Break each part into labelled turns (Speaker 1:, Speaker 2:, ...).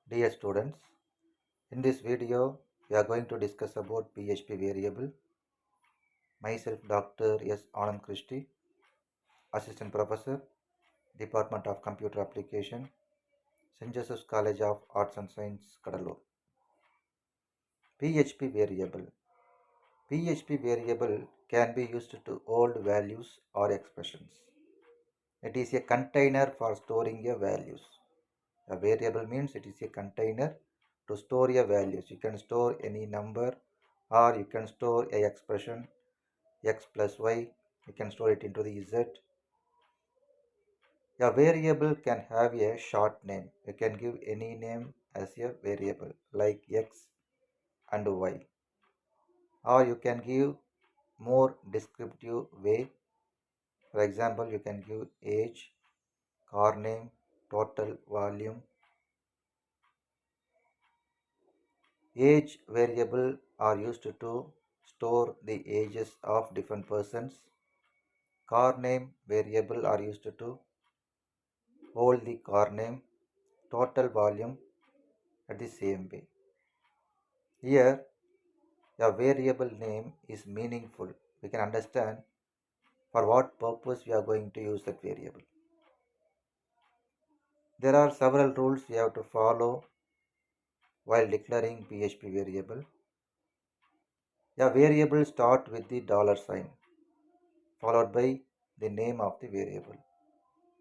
Speaker 1: Dear students, in this video we are going to discuss about PHP variable. Myself Dr. S. Anand Christie, Assistant Professor, Department of Computer Application, St.Joseph's College of Arts and Science, Cuddalore. PHP variable. PHP variable can be used to hold values or expressions. It is a container for storing a values. A variable means it is a container to store your values. You can store any number or you can store a expression x plus y. You can store it into the z. A variable can have a short name. You can give any name as a variable like x and y. Or you can give more descriptive way. For example, you can give age, car name, total volume. Age variable are used to store the ages of different persons. Car name variable are used to hold the car name, total volume at the same way. Here, a variable name is meaningful. We can understand for what purpose we are going to use that variable. There are several rules we have to follow while declaring PHP variable. A variable start with the dollar sign followed by the name of the variable.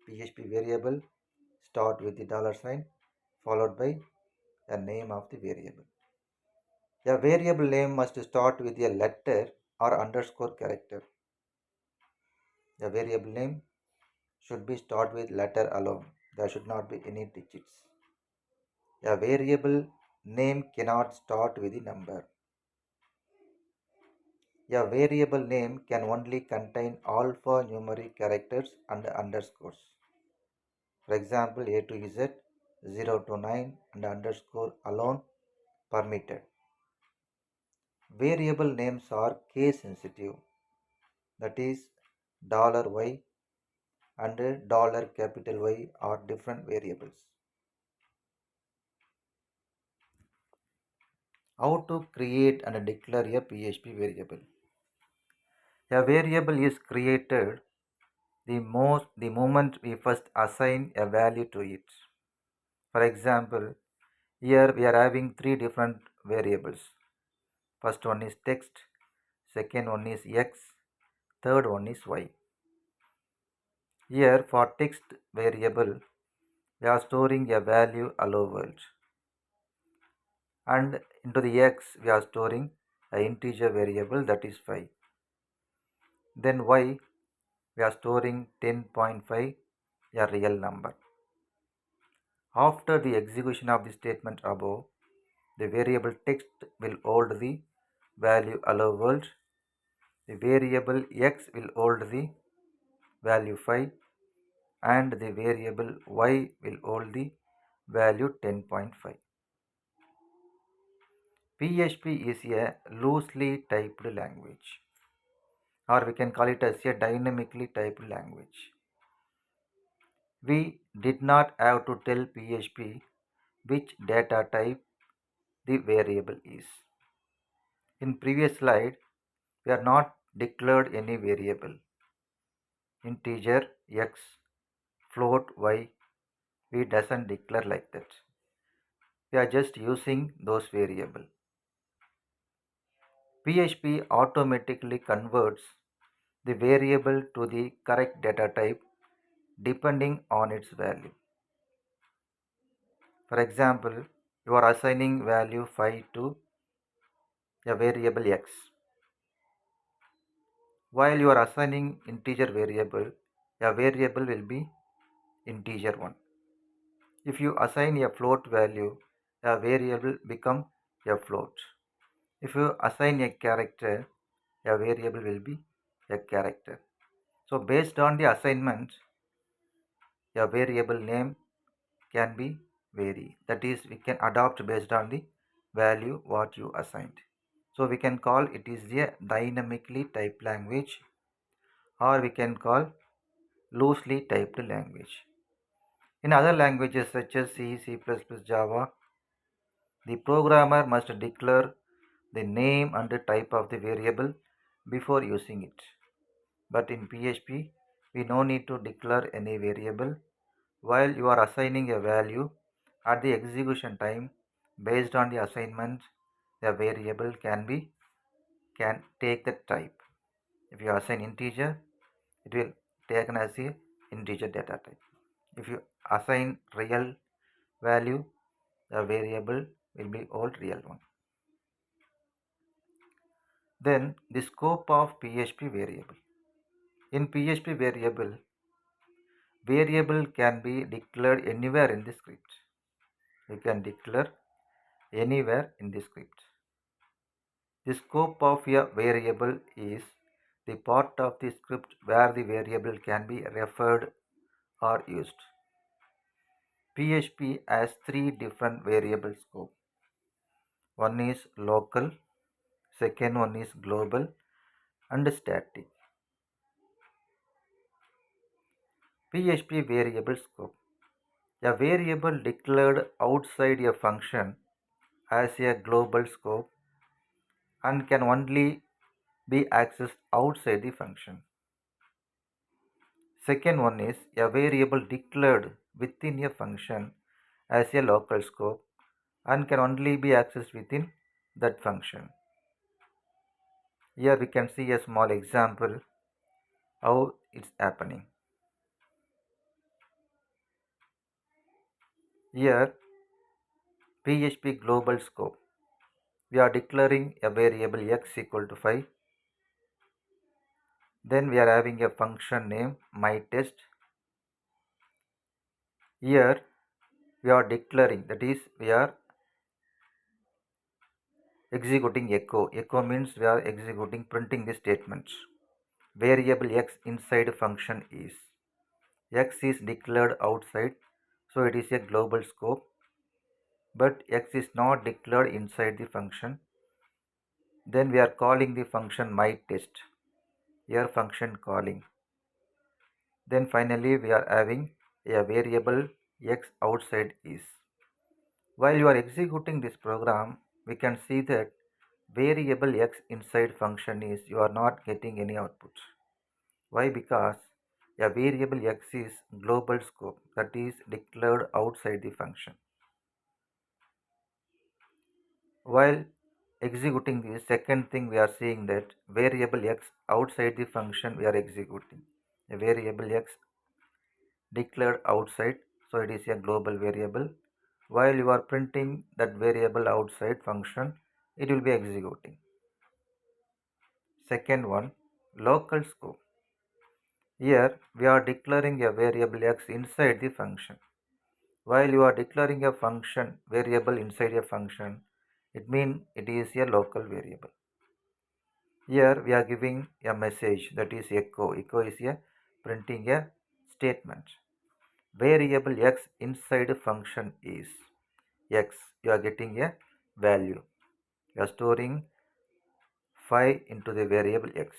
Speaker 1: PHP variable start with the dollar sign followed by the name of the variable. A variable name must start with a letter or underscore character. A variable name should be start with letter alone. There should not be any digits. A variable name cannot start with a number. A variable name can only contain alphanumeric characters and underscores. For example, A to Z, 0 to 9 and underscore alone permitted. Variable names are case sensitive. That is, $y and capital Y are different variables. How to create and declare a PHP variable? A variable is created the moment we first assign a value to it. For example, here we are having three different variables. First one is text, second one is x, third one is y. Here for text variable, we are storing a value hello world. And into the x, we are storing an integer variable that is 5. Then y, we are storing 10.5, a real number. After the execution of the statement above, the variable text will hold the value hello world. The variable x will hold the value 5 and the variable y will hold the value 10.5. PHP is a loosely typed language, or we can call it as a dynamically typed language. We did not have to tell PHP which data type the variable is. In previous slide, we are not declared any variable. Integer x, float y, we doesn't declare like that. We are just using those variable. PHP automatically converts the variable to the correct data type depending on its value. For example, you are assigning value 5 to a variable x. While you are assigning integer variable, a variable will be integer 1. If you assign a float value, a variable become a float. If you assign a character, a variable will be a character. So based on the assignment, a variable name can be vary. That is, we can adopt based on the value what you assigned. So we can call it is a dynamically typed language, or we can call loosely typed language. In other languages such as C, C++, Java, The programmer must declare the name and the type of the variable before using it. But in PHP, we no need to declare any variable. While you are assigning a value at the execution time, based on the assignment, the variable can take the type. If you assign integer, it will taken as a integer data type. If you assign real value, the variable will be old real one. Then the scope of PHP variable. In PHP variable can be declared anywhere in the script. You can declare anywhere in the script. The scope of a variable is the part of the script where the variable can be referred or used. PHP has three different variable scope. One is local, second one is global, and static. PHP variable scope. A variable declared outside a function has a global scope and can only be accessed outside the function. Second one is a variable declared within a function has a local scope and can only be accessed within that function. Here we can see a small example how it's happening. Here PHP global scope. We are declaring a variable x equal to 5. Then we are having a function name myTest. Here we are declaring, that is we are executing echo. Echo means we are executing, printing the statements. Variable x inside function is. X is declared outside, so it is a global scope. But x is not declared inside the function. Then we are calling the function myTest. Here function calling. Then finally we are having a variable x outside is. While you are executing this program, we can see that variable x inside function is you are not getting any output. Why? Because a variable x is global scope, that is declared outside the function. While executing the second thing, we are seeing that variable x outside the function we are executing. A variable x declared outside, so it is a global variable. While you are printing that variable outside function, it will be executing. Second one, local scope. Here we are declaring a variable x inside the function. While you are declaring a function variable inside a function, it means it is a local variable. Here we are giving a message, that is echo. Echo is a printing a statement. Variable x inside a function is x. You are getting a value. You are storing 5 into the variable x.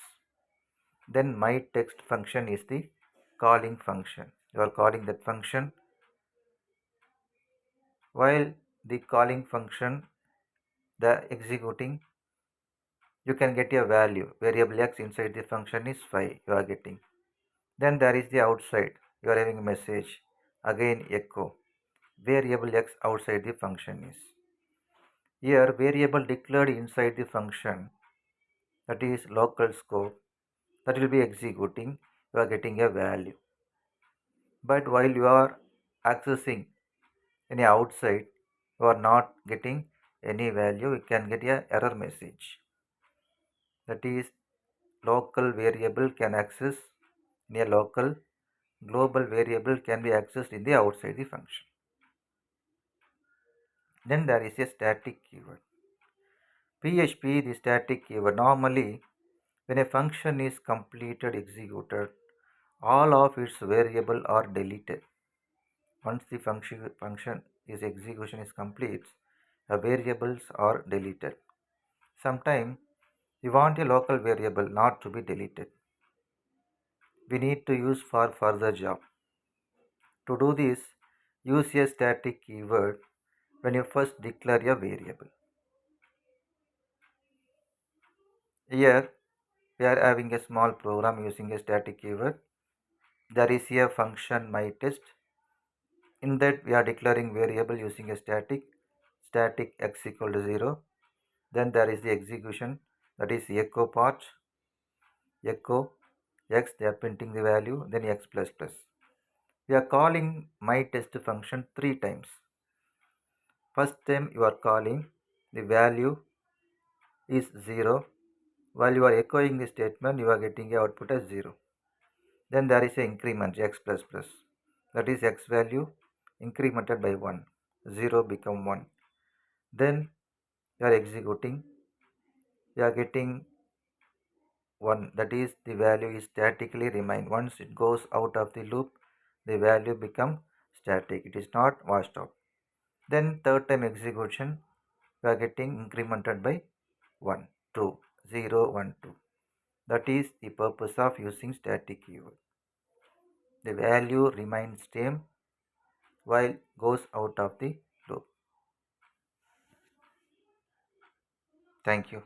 Speaker 1: Then myText function is the calling function. You are calling that function. While the calling function, the executing, you can get a value. Variable x inside the function is 5. You are getting. Then there is the outside. You are having a message. Again echo. Variable x outside the function is. Here variable declared inside the function, that is local scope, that will be executing. You are getting a value. But while you are accessing any outside, you are not getting any value. You can get a error message. That is local variable can access in a local, global variable can be accessed in the outside the function. Then there is a static keyword. PHP, the static keyword. Normally, when a function is completed, executed, all of its variable are deleted. Once the function is execution is complete, the variables are deleted. Sometimes we want a local variable not to be deleted. We need to use for further job. To do this, use a static keyword. when you first declare a variable. Here we are having a small program using a static keyword. There is a function myTest. In that we are declaring variable using a static x equal to 0. Then there is the execution, that is echo part, echo x, they are printing the value, then x plus plus. We are calling myTest function 3 times. First time you are calling, the value is 0. While you are echoing the statement, you are getting a output as 0. Then there is a increment x plus plus, that is x value incremented by 1, 0 become 1. Then you are executing, you are getting 1, that is the value is statically remain. Once it goes out of the loop, the value become static, it is not washed out. Then third time execution, we are getting incremented by 1, 2, 0, 1, 2. That is the purpose of using static keyword. The value remains same while goes out of the loop. Thank you.